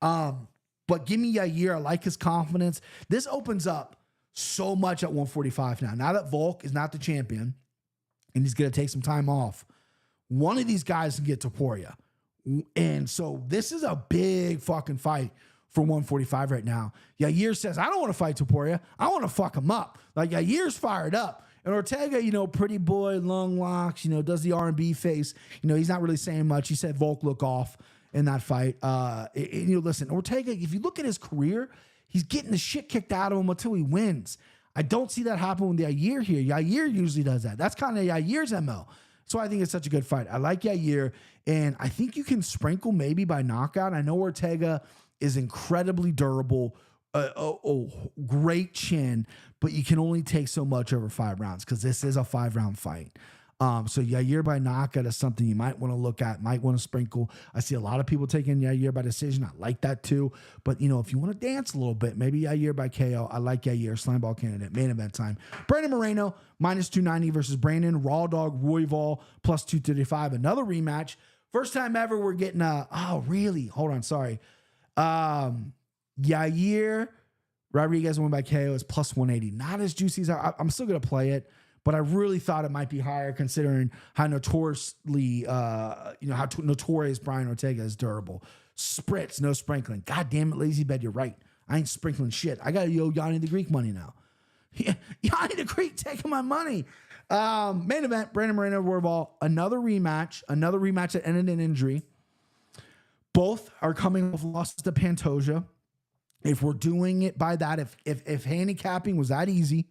But give me Yair. I like his confidence. This opens up so much at 145 now. Now that Volk is not the champion and he's going to take some time off, one of these guys can get Topuria. And so this is a big fucking fight for 145 right now. Yair says, I don't want to fight Topuria. I want to fuck him up. Like, Yair's fired up. And Ortega, pretty boy, long locks, does the R&B face. He's not really saying much. He said Volk look off in that fight. Listen, Ortega, if you look at his career, he's getting the shit kicked out of him until he wins. I don't see that happen with Yair here. Yair usually does that. That's kind of Yair's MO. So I think it's such a good fight. I like Yair, and I think you can sprinkle maybe by knockout. I know Ortega is incredibly durable, great chin, but you can only take so much over 5 rounds because this is a 5-round fight. So Yair by knockout is something you might want to look at, might want to sprinkle. I see a lot of people taking Yair by decision. I like that too. But, if you want to dance a little bit, maybe Yair by KO. I like Yair, slime ball candidate, main event time. Brandon Moreno, minus 290 versus Brandon. Raw Dog Royval, plus 235. Another rematch. First time ever we're getting really? Hold on, sorry. Yair Rodriguez win by KO is plus 180. Not as juicy as I'm still going to play it. But I really thought it might be higher considering how notoriously, how notorious Brian Ortega is durable. Spritz, no sprinkling. God damn it, Lazy Bed, you're right. I ain't sprinkling shit. I got to owe Yanni the Greek money now. Yanni the Greek taking my money. Main event, Brandon Moreno, Royval. Another rematch that ended in injury. Both are coming off losses to Pantoja. If we're doing it by that, if handicapping was that easy,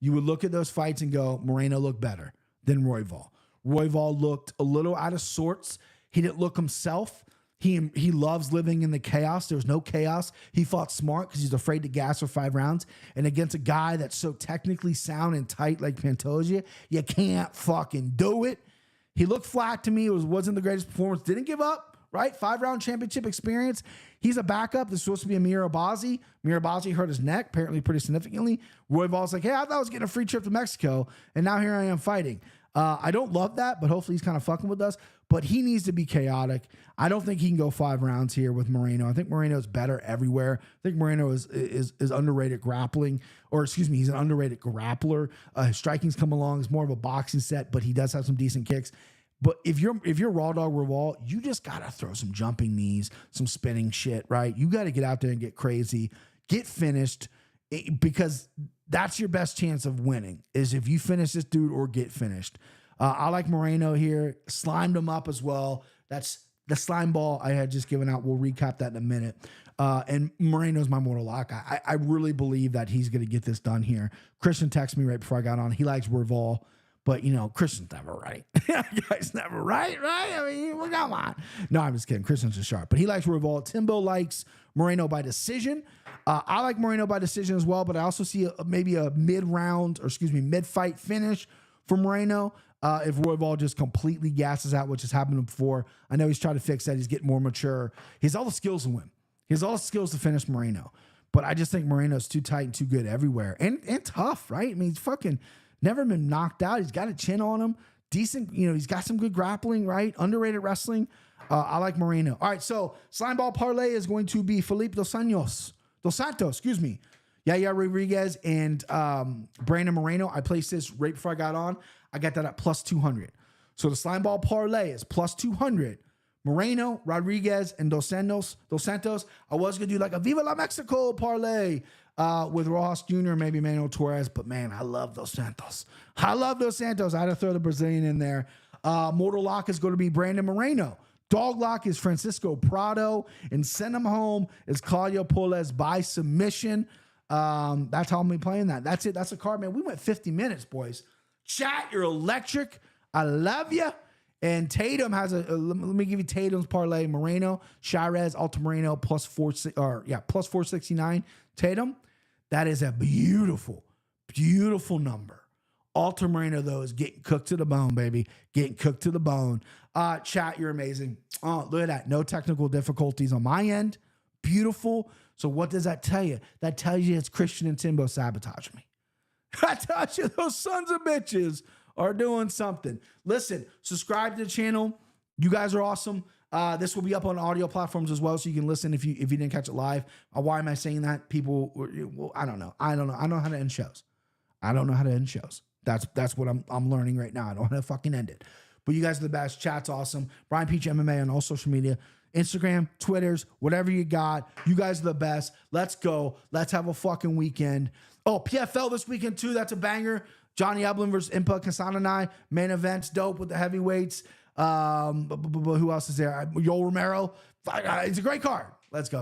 you would look at those fights and go, Moreno looked better than Royval. Royval looked a little out of sorts. He didn't look himself. He loves living in the chaos. There was no chaos. He fought smart because he's afraid to gas for 5 rounds. And against a guy that's so technically sound and tight like Pantoja, you can't fucking do it. He looked flat to me. It wasn't the greatest performance. Didn't give up, right? 5-round championship experience. He's a backup. This is supposed to be Amir Abazi. Amir Abazi hurt his neck, apparently pretty significantly. Royval's like, hey, I thought I was getting a free trip to Mexico, and now here I am fighting. I don't love that, but hopefully he's kind of fucking with us. But he needs to be chaotic. I don't think he can go 5 rounds here with Moreno. I think Moreno's better everywhere. I think Moreno is underrated grappling, he's an underrated grappler. His striking's come along. It's more of a boxing set, but he does have some decent kicks. But if you're Raw Dog Royval, you just gotta throw some jumping knees, some spinning shit, right? You got to get out there and get crazy, get finished, because that's your best chance of winning. Is if you finish this dude or get finished. I like Moreno here. Slimed him up as well. That's the slime ball I had just given out. We'll recap that in a minute. And Moreno's my mortal lock. I really believe that he's gonna get this done here. Christian texted me right before I got on. He likes Royval. But, Christian's never right. Guy's never right? I mean, well, come on. No, I'm just kidding. Christian's just sharp. But he likes Royval. Timbo likes Moreno by decision. I like Moreno by decision as well, but I also see maybe a mid-fight finish for Moreno if Royval just completely gasses out, which has happened before. I know he's trying to fix that. He's getting more mature. He has all the skills to win. He has all the skills to finish Moreno. But I just think Moreno's too tight and too good everywhere. And tough, right? I mean, he's fucking... never been knocked out. He's got a chin on him. Decent, he's got some good grappling, right? Underrated wrestling. I like Moreno. All right, so slime ball parlay is going to be Felipe Dos Santos, Yair Rodriguez and Brandon Moreno. I placed this right before I got on. I got that at plus 200. So the slime ball parlay is plus 200. Moreno, Rodriguez, and Dos Santos. I was going to do like a Viva la Mexico parlay with Rojas Jr., maybe Manuel Torres, but man, I love Dos Santos. I had to throw the Brazilian in there. Mortal lock is going to be Brandon Moreno. Dog lock is Francisco Prado, and send him home is Claudio Puelles by submission. That's how I'm gonna be playing that. That's it. That's a card, man. We went 50 minutes, boys. Chat, you're electric. I love you. And Tatum has let me give you Tatum's parlay. Moreno, Shirez, Alta Moreno, plus 469. Tatum, that is a beautiful, beautiful number. Alter Moreno, though, is getting cooked to the bone, baby. Getting cooked to the bone. Chat, you're amazing. Oh, look at that. No technical difficulties on my end. Beautiful. So what does that tell you? That tells you it's Christian and Timbo sabotaging me. I tell you, those sons of bitches are doing something. Listen, subscribe to the channel. You guys are awesome. This will be up on audio platforms as well, so you can listen if you didn't catch it live. Why am I saying that? People, well, I don't know. I don't know how to end shows. I don't know how to end shows. That's what I'm learning right now. I don't know how to fucking end it. But you guys are the best. Chat's awesome. Brian Peach MMA on all social media. Instagram, Twitters, whatever you got. You guys are the best. Let's go. Let's have a fucking weekend. Oh, PFL this weekend too. That's a banger. Johnny Eblin versus Impa Kasananai. Main events, dope with the heavyweights. Who else is there? Yoel Romero. It's a great card. Let's go.